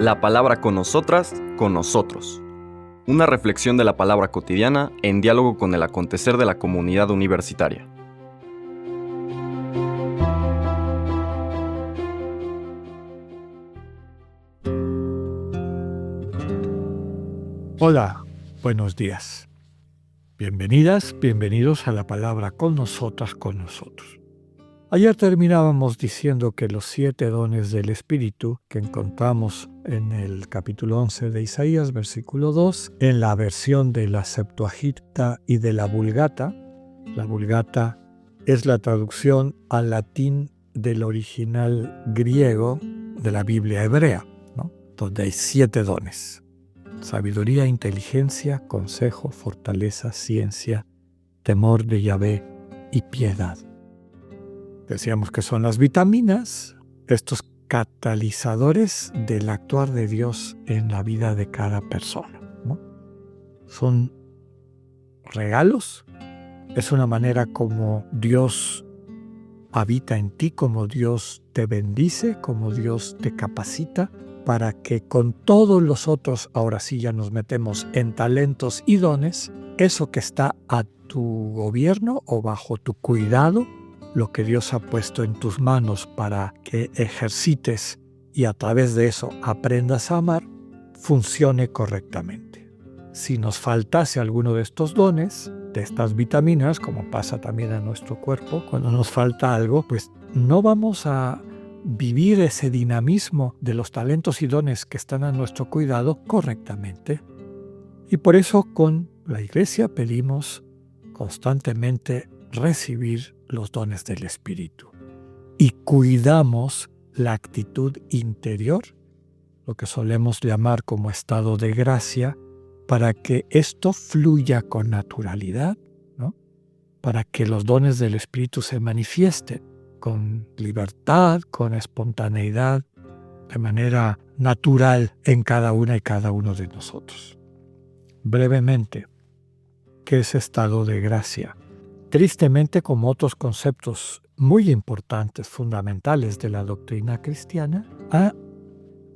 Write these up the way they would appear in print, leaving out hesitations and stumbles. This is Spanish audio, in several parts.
La palabra con nosotras, con nosotros. Una reflexión de la palabra cotidiana en diálogo con el acontecer de la comunidad universitaria. Hola, buenos días. Bienvenidas, bienvenidos a la palabra con nosotras, con nosotros. Ayer terminábamos diciendo que los 7 dones del Espíritu que encontramos en el capítulo 11 de Isaías, versículo 2, en la versión de la Septuaginta y de la Vulgata es la traducción al latín del original griego de la Biblia hebrea, ¿no? Donde hay 7 dones. Sabiduría, inteligencia, consejo, fortaleza, ciencia, temor de Yahvé y piedad. Decíamos que son las vitaminas, estos catalizadores del actuar de Dios en la vida de cada persona, ¿no? Son regalos, es una manera como Dios habita en ti, como Dios te bendice, como Dios te capacita para que con todos los otros, ahora sí ya nos metemos en talentos y dones, eso que está a tu gobierno o bajo tu cuidado, lo que Dios ha puesto en tus manos para que ejercites y a través de eso aprendas a amar, funcione correctamente. Si nos faltase alguno de estos dones, de estas vitaminas, como pasa también a nuestro cuerpo, cuando nos falta algo, pues no vamos a vivir ese dinamismo de los talentos y dones que están a nuestro cuidado correctamente. Y por eso con la Iglesia pedimos constantemente recibir los dones del Espíritu. Y cuidamos la actitud interior, lo que solemos llamar como estado de gracia, para que esto fluya con naturalidad, ¿no? Para que los dones del Espíritu se manifiesten con libertad, con espontaneidad, de manera natural en cada una y cada uno de nosotros. Brevemente, ¿qué es estado de gracia? Tristemente, como otros conceptos muy importantes, fundamentales de la doctrina cristiana,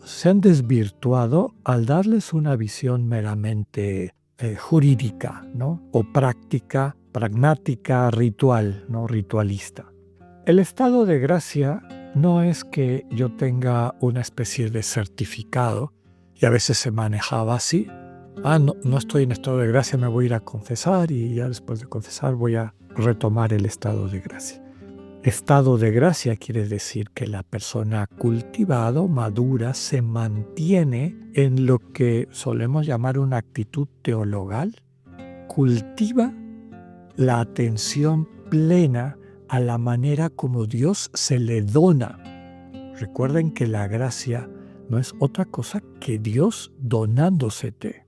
se han desvirtuado al darles una visión meramente jurídica, ¿no? O práctica, pragmática, ritual, ¿no? Ritualista. El estado de gracia no es que yo tenga una especie de certificado, y a veces se manejaba así. No estoy en estado de gracia, me voy a ir a confesar y ya después de confesar voy a retomar el estado de gracia. Estado de gracia quiere decir que la persona cultivado, madura, se mantiene en lo que solemos llamar una actitud teologal, cultiva la atención plena a la manera como Dios se le dona. Recuerden que la gracia no es otra cosa que Dios donándosete.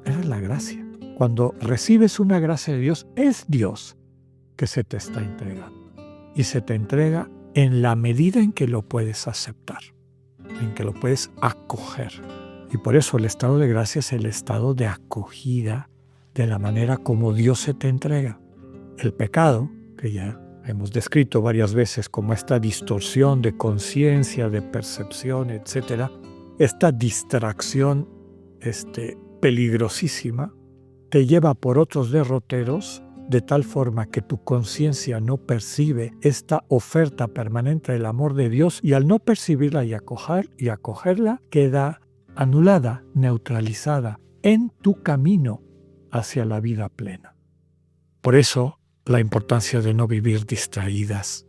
Esa es la gracia. Cuando recibes una gracia de Dios, es Dios que se te está entregando. Y se te entrega en la medida en que lo puedes aceptar, en que lo puedes acoger. Y por eso el estado de gracia es el estado de acogida de la manera como Dios se te entrega. El pecado, que ya hemos descrito varias veces como esta distorsión de conciencia, de percepción, etc., esta distracción peligrosísima, te lleva por otros derroteros de tal forma que tu conciencia no percibe esta oferta permanente del amor de Dios y al no percibirla y acogerla, queda anulada, neutralizada en tu camino hacia la vida plena. Por eso, la importancia de no vivir distraídos.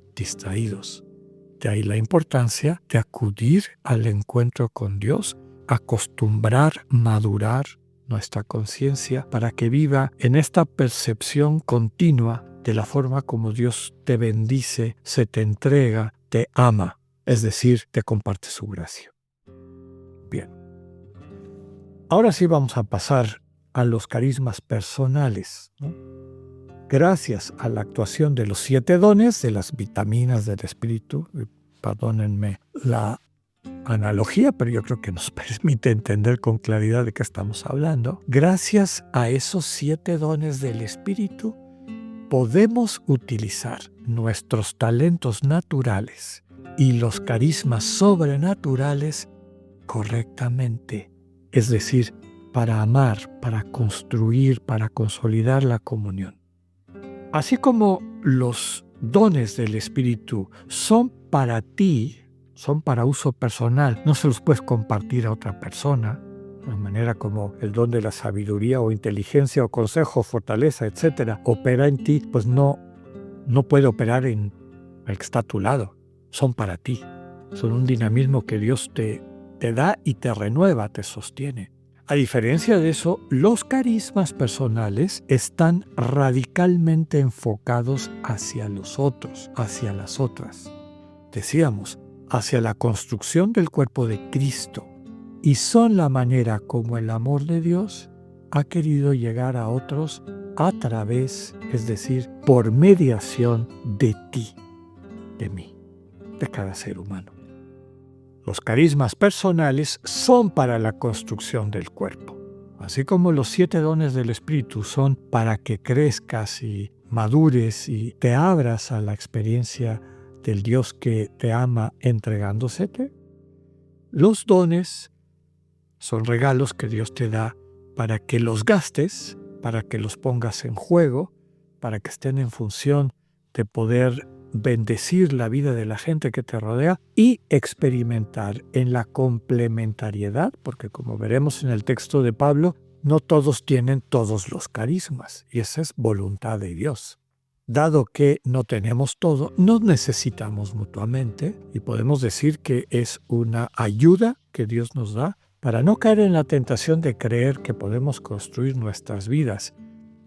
De ahí la importancia de acudir al encuentro con Dios, acostumbrar, madurar nuestra conciencia para que viva en esta percepción continua de la forma como Dios te bendice, se te entrega, te ama, es decir, te comparte su gracia. Bien. Ahora sí vamos a pasar a los carismas personales, ¿no? Gracias a la actuación de los 7 dones, de las vitaminas del Espíritu, perdónenme la analogía, pero yo creo que nos permite entender con claridad de qué estamos hablando. Gracias a esos 7 dones del Espíritu, podemos utilizar nuestros talentos naturales y los carismas sobrenaturales correctamente, es decir, para amar, para construir, para consolidar la comunión. Así como los dones del Espíritu son para ti, son para uso personal, no se los puedes compartir a otra persona, de manera como el don de la sabiduría o inteligencia o consejo, fortaleza, etc., opera en ti, pues no puede operar en el que está a tu lado. Son para ti, son un dinamismo que Dios te da y te renueva, te sostiene. A diferencia de eso, los carismas personales están radicalmente enfocados hacia los otros, hacia las otras. Decíamos, hacia la construcción del cuerpo de Cristo. Y son la manera como el amor de Dios ha querido llegar a otros a través, es decir, por mediación de ti, de mí, de cada ser humano. Los carismas personales son para la construcción del cuerpo, así como los 7 dones del Espíritu son para que crezcas y madures y te abras a la experiencia del Dios que te ama entregándosete. Los dones son regalos que Dios te da para que los gastes, para que los pongas en juego, para que estén en función de poder bendecir la vida de la gente que te rodea y experimentar en la complementariedad, porque como veremos en el texto de Pablo, no todos tienen todos los carismas, y esa es voluntad de Dios. Dado que no tenemos todo, nos necesitamos mutuamente y podemos decir que es una ayuda que Dios nos da para no caer en la tentación de creer que podemos construir nuestras vidas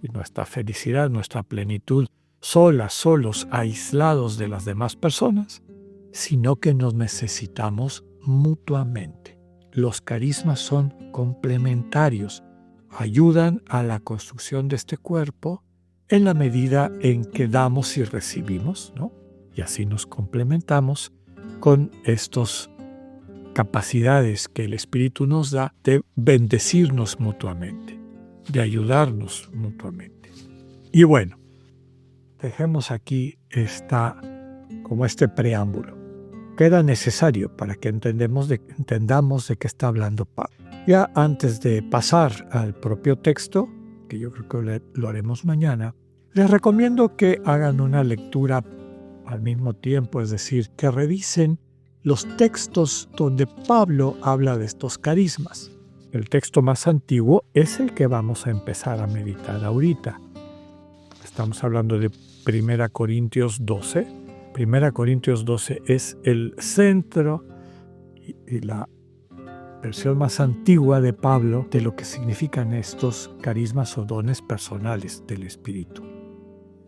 y nuestra felicidad, nuestra plenitud, solos, aislados de las demás personas, sino que nos necesitamos mutuamente. Los carismas son complementarios, ayudan a la construcción de este cuerpo en la medida en que damos y recibimos, ¿no? Y así nos complementamos con estas capacidades que el Espíritu nos da de bendecirnos mutuamente, de ayudarnos mutuamente. Y bueno, dejemos aquí este preámbulo. Queda necesario para que entendamos de qué está hablando Pablo. Ya antes de pasar al propio texto, que yo creo que lo haremos mañana, les recomiendo que hagan una lectura al mismo tiempo, es decir, que revisen los textos donde Pablo habla de estos carismas. El texto más antiguo es el que vamos a empezar a meditar ahorita. Estamos hablando de 1 Corintios 12. 1 Corintios 12 es el centro y la versión más antigua de Pablo de lo que significan estos carismas o dones personales del Espíritu.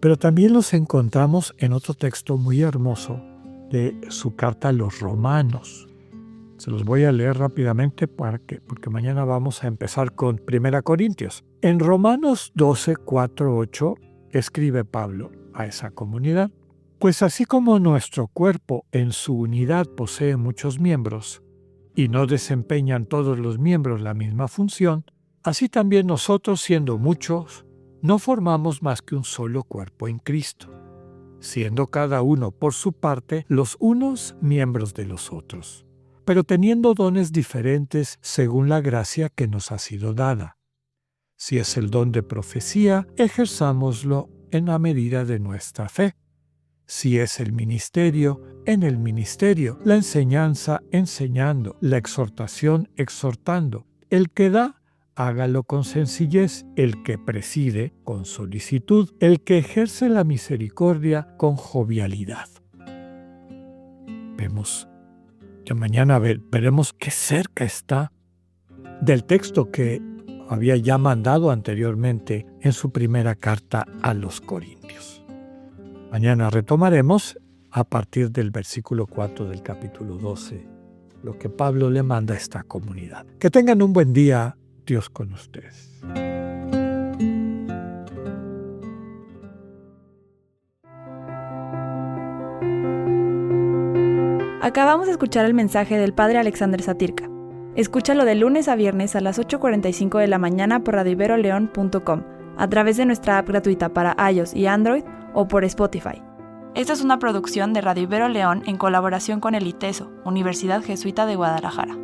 Pero también los encontramos en otro texto muy hermoso de su carta a los Romanos. Se los voy a leer rápidamente porque mañana vamos a empezar con 1 Corintios. En Romanos 12, 4, 8 escribe Pablo a esa comunidad: pues así como nuestro cuerpo en su unidad posee muchos miembros y no desempeñan todos los miembros la misma función, así también nosotros, siendo muchos, no formamos más que un solo cuerpo en Cristo, siendo cada uno por su parte los unos miembros de los otros, pero teniendo dones diferentes según la gracia que nos ha sido dada. Si es el don de profecía, ejerzámoslo en la medida de nuestra fe. Si es el ministerio, en el ministerio, la enseñanza, enseñando, la exhortación, exhortando. El que da, hágalo con sencillez; el que preside, con solicitud; el que ejerce la misericordia, con jovialidad. Vemos, ya mañana veremos qué cerca está del texto que había ya mandado anteriormente en su primera carta a los Corintios. Mañana retomaremos a partir del versículo 4 del capítulo 12, lo que Pablo le manda a esta comunidad. Que tengan un buen día, Dios con ustedes. Acabamos de escuchar el mensaje del Padre Alexander Satirka. Escúchalo de lunes a viernes a las 8:45 de la mañana por radioiberoleon.com, a través de nuestra app gratuita para iOS y Android o por Spotify. Esta es una producción de Radio Ibero León en colaboración con el ITESO, Universidad Jesuita de Guadalajara.